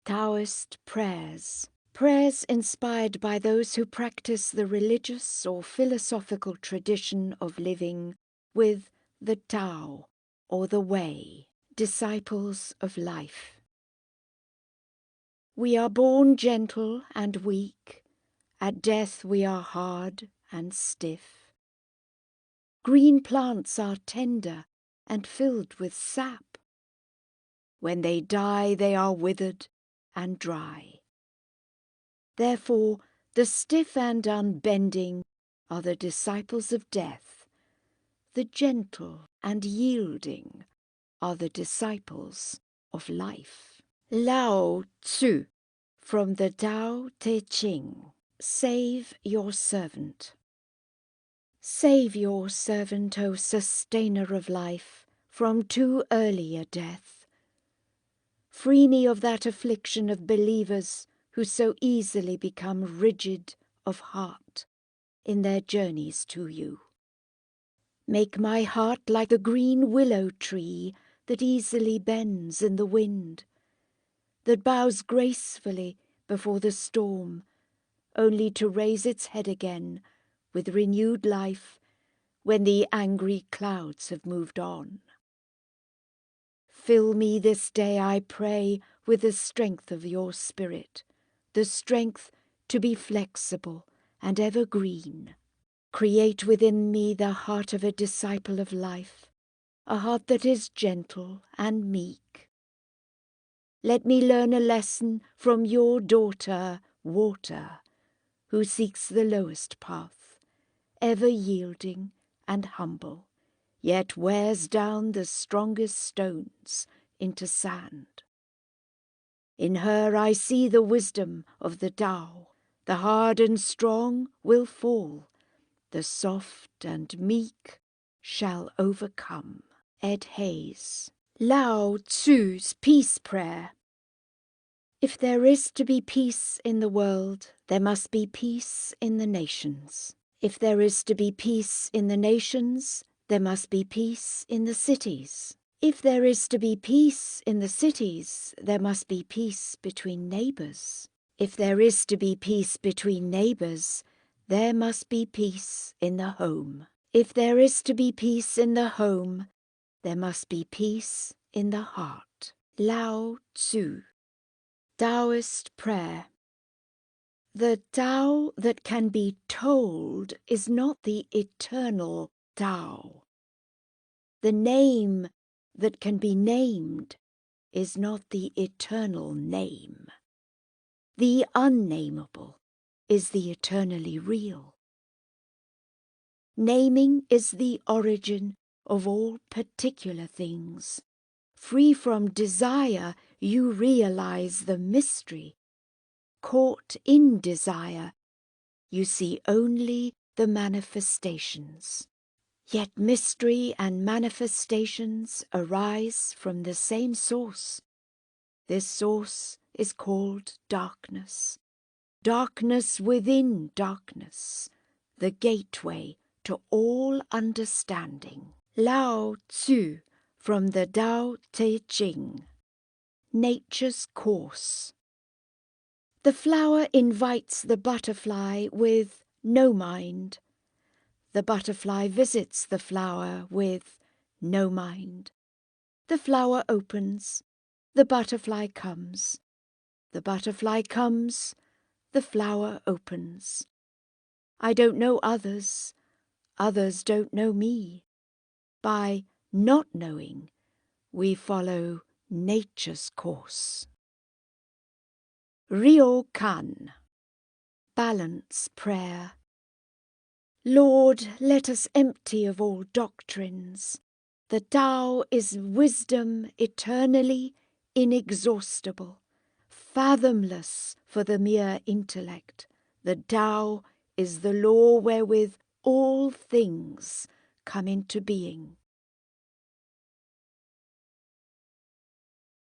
Taoist Prayers. Prayers inspired by those who practice the religious or philosophical tradition of living with the Ṭaʊ, or the Way, disciples of life. We are born gentle and weak, at death we are hard and stiff. Green plants are tender and filled with sap. When they die they are withered and dry. Therefore the stiff and unbending are the disciples of death. The gentle and yielding are the disciples of life. Lao Tzu, from the Tao Te Ching. Save your servant. Save your servant, O sustainer of life, from too early a death. Free me of that affliction of believers who so easily become rigid of heart in their journeys to you. Make my heart like the green willow tree that easily bends in the wind, that bows gracefully before the storm, only to raise its head again with renewed life when the angry clouds have moved on. Fill me this day, I pray, with the strength of your spirit, the strength to be flexible and evergreen. Create within me the heart of a disciple of life, a heart that is gentle and meek. Let me learn a lesson from your daughter, Water, who seeks the lowest path, ever yielding and humble, yet wears down the strongest stones into sand. In her I see the wisdom of the Ṭaʊ. The hard and strong will fall, the soft and meek shall overcome. Ed Hayes. Lao Tzu's Peace Prayer. If there is to be peace in the world, there must be peace in the nations. If there is to be peace in the nations, there must be peace in the cities. If there is to be peace in the cities, there must be peace between neighbours. If there is to be peace between neighbours, there must be peace in the home. If there is to be peace in the home, there must be peace in the heart. Lao Tzu. Taoist Prayer. The Ṭaʊ that can be told is not the eternal Ṭaʊ. The name that can be named is not the eternal name. The unnameable is the eternally real. Naming is the origin of all particular things. Free from desire, you realize the mystery. Caught in desire, you see only the manifestations. Yet mystery and manifestations arise from the same source. This source is called darkness. Darkness within darkness, the gateway to all understanding. Lao Tzu, from the Tao Te Ching. Nature's course. The flower invites the butterfly with no mind. The butterfly visits the flower with no mind. The flower opens, the butterfly comes. The butterfly comes, the flower opens. I don't know others, others don't know me. By not knowing, we follow nature's course. Ryokan. Balance Prayer. Lord, let us empty of all doctrines. The Ṭaʊ is wisdom eternally inexhaustible, fathomless for the mere intellect. The Ṭaʊ is the law wherewith all things come into being.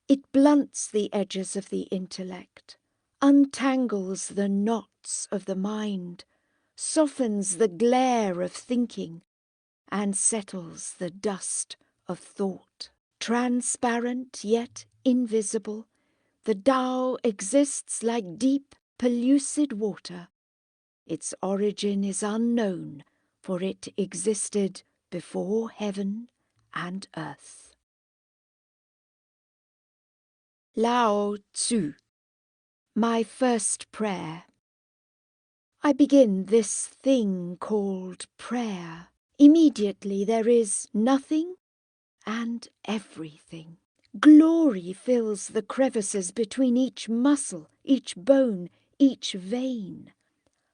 It blunts the edges of the intellect, untangles the knots of the mind, softens the glare of thinking, and settles the dust of thought. Transparent yet invisible, The Tao exists like deep, pellucid water. Its origin is unknown, for it existed before heaven and earth. Lao Tzu. My first prayer. I begin this thing called prayer. Immediately there is nothing and everything. Glory fills the crevices between each muscle, each bone, each vein.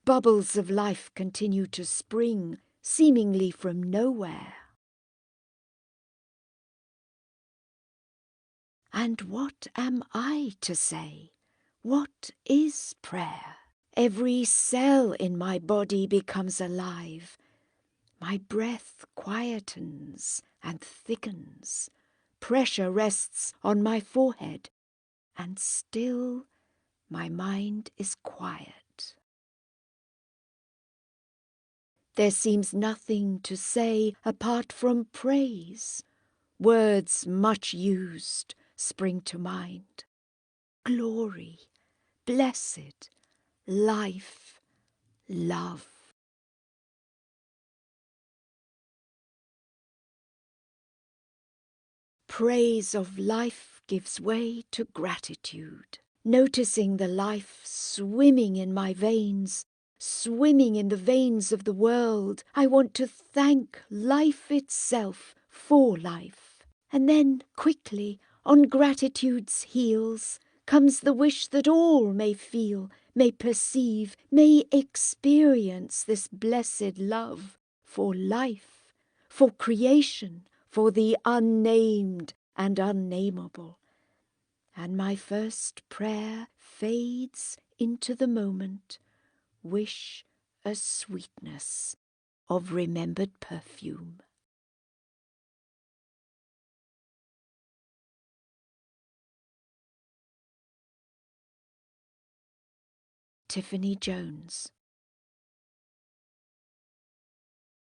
Bubbles of life continue to spring, seemingly from nowhere. And what am I to say? What is prayer? Every cell in my body becomes alive. My breath quietens and thickens. Pressure rests on my forehead, and still my mind is quiet. There seems nothing to say apart from praise. Words much used spring to mind. Glory, blessed, life, love. Praise of life gives way to gratitude. Noticing the life swimming in my veins, swimming in the veins of the world, I want to thank life itself for life. And then quickly, on gratitude's heels, comes the wish that all may feel, may perceive, may experience this blessed love for life, for creation, for the unnamed and unnameable. And my first prayer fades into the moment, wish a sweetness of remembered perfume. Tiffany Jones.